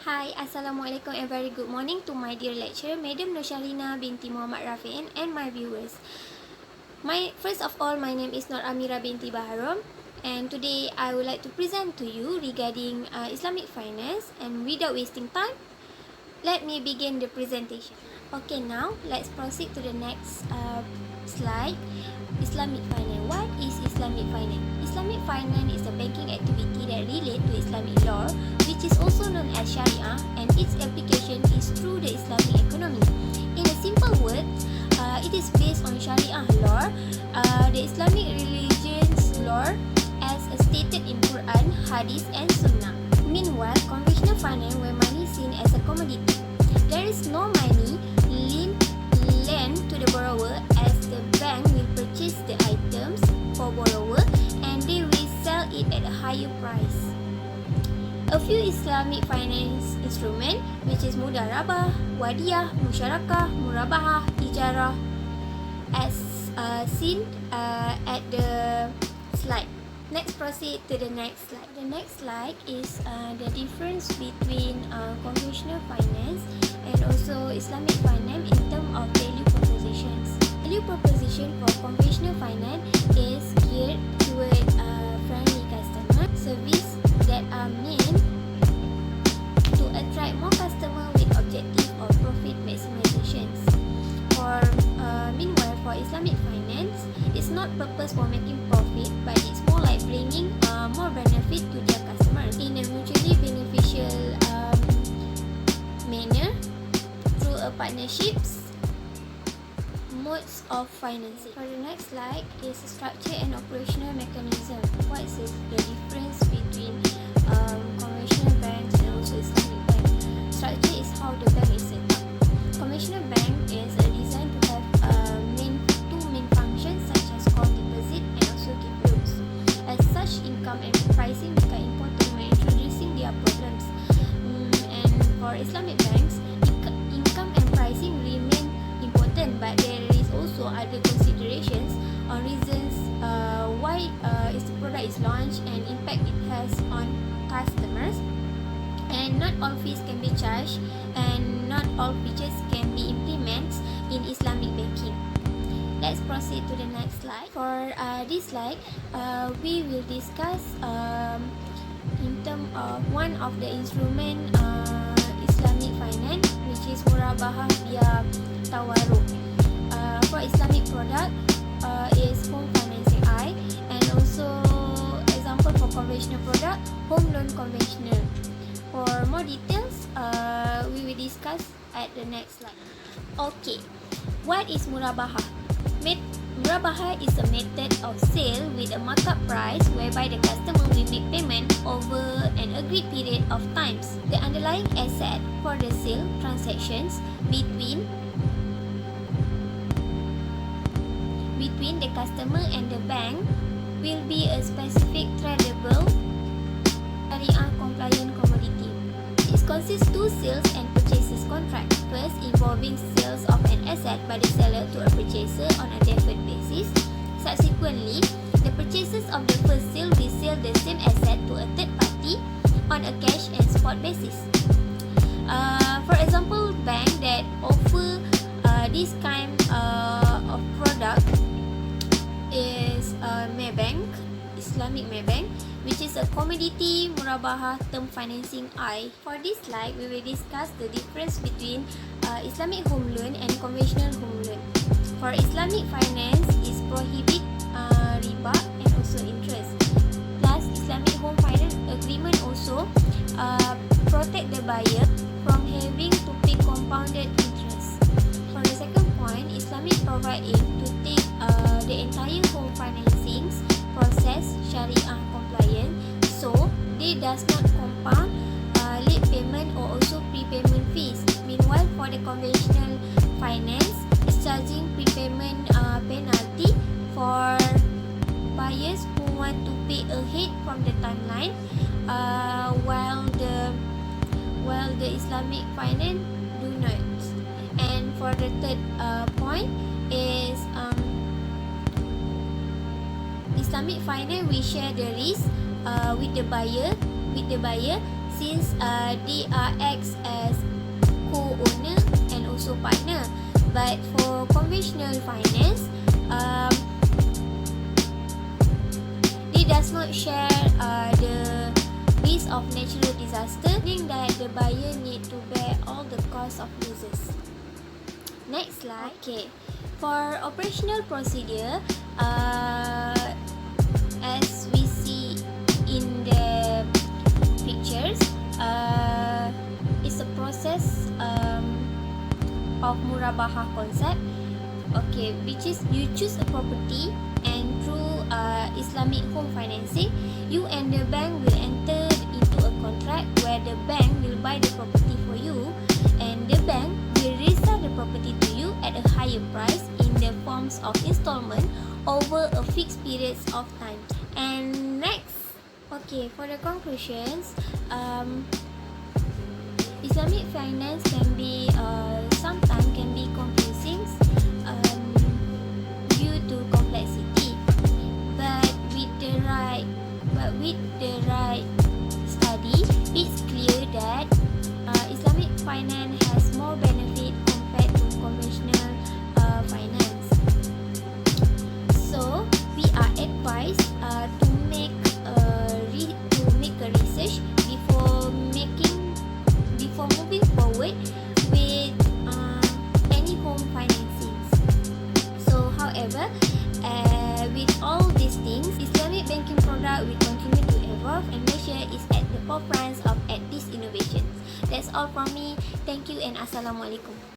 Hi, Assalamualaikum and very good morning to my dear lecturer, Madam Nusharina binti Muhammad Rafi'in and my viewers. First of all, my name is Nooramira Baharom, and today I would like to present to you regarding Islamic Finance. And without wasting time, let me begin the presentation. Okay, now let's proceed to the next slide. Islamic Finance. What is Islamic Finance? Islamic Finance is a banking activity that relates to Islamic law, which is also known as Sharia, and its application is through the Islamic economy. In a simple word, it is based on Sharia law, the Islamic religion's law, as stated in Quran, Hadith, and Sunnah. Meanwhile, conventional finance, where money is seen as a commodity. There is no money lent to the borrower, as the bank will purchase the items for borrower and they will sell it at a higher price. A few Islamic finance instruments, which is Mudarabah, Wadiyah, Musyarakah, Murabahah, Ijarah, as seen at the slide. Let's proceed to the next slide. The next slide is the difference between conventional finance and also Islamic finance in terms of value propositions. Value proposition for conventional finance is geared toward friendly customer service that are meant to attract more customers with objective of profit maximization. Meanwhile, for Islamic finance, it's not purpose for making profit, but it's more like bringing more benefit to their customers in a mutually beneficial manner through a partnerships modes of financing. For the next slide is structure and operational mechanism. What is the difference between conventional banks and also Islamic bank? Structure is how the bank is set up. Conventional bank is designed to have two main functions, such as call deposit and also give loans. As such, income and pricing become important when introducing their programs. And for Islamic banks, income and pricing remain important, but there is also other considerations on reasons why the product is launched and impact it has on customers. And not all fees can be charged, and not all features can be implemented in Islamic banking. Let's proceed to the next slide. For this slide, we will discuss in terms of one of the instrument Islamic finance, which is Murabahah via Tawarruk. For Islamic product is home financing and also example for conventional product, home loan conventional. For more details, we will discuss at the next slide. Okay, what is Murabahah? Murabahah is a method of sale with a markup price whereby the customer will make payment over an agreed period of times. The underlying asset for the sale transactions between the customer and the bank will be a specific tradable Sharia compliant commodity. It consists two sales and purchases contract. First, involving sales of an asset by the seller to a purchaser on a deferred basis. Subsequently, the purchasers of the first sale will sell the same asset to a third party on a cash and spot basis. For example, bank that offer this kind of product is Maybank, Islamic Maybank, which is a commodity Murabahah term financing For this slide, we will discuss the difference between Islamic home loan and conventional home loan. For Islamic finance, is prohibit riba and also interest. Plus, Islamic home finance agreement also protect the buyer from having to pay compounded interest. For the second point, Islamic provide aim to take the entire home financing process Sharia compliant, so they does not compound late payment or also prepayment fees. Meanwhile, for the conventional finance, is charging prepayment penalty for buyers who want to pay ahead from the timeline, while the Islamic finance do not. And for the third point is Islamic finance, we share the risk with the buyer since they are acts as co-owner and also partner. But for conventional finance, they does not share the risk of natural disaster, meaning that the buyer need to bear all the cost of losses. Next slide. Okay, for operational procedure, as we see in the pictures, it's a process of murabahah concept. Okay, which is you choose a property, and through Islamic home financing, you and the bank will enter into a contract where the bank will buy the property for you, and the bank will resell the property to you at a higher price in the forms of installment over a fixed periods of time. And next, okay, for the conclusions, Islamic finance can be sometimes can be confusing due to complexity, but with the right study, it's clear that Islamic finance has more benefit compared to conventional finance. So we are advised to make a research before moving forward with any home financing. So, however, with all these things, Islamic banking product will continue to evolve, and Malaysia is at the forefront of these innovations. That's all from me. Thank you and Assalamualaikum.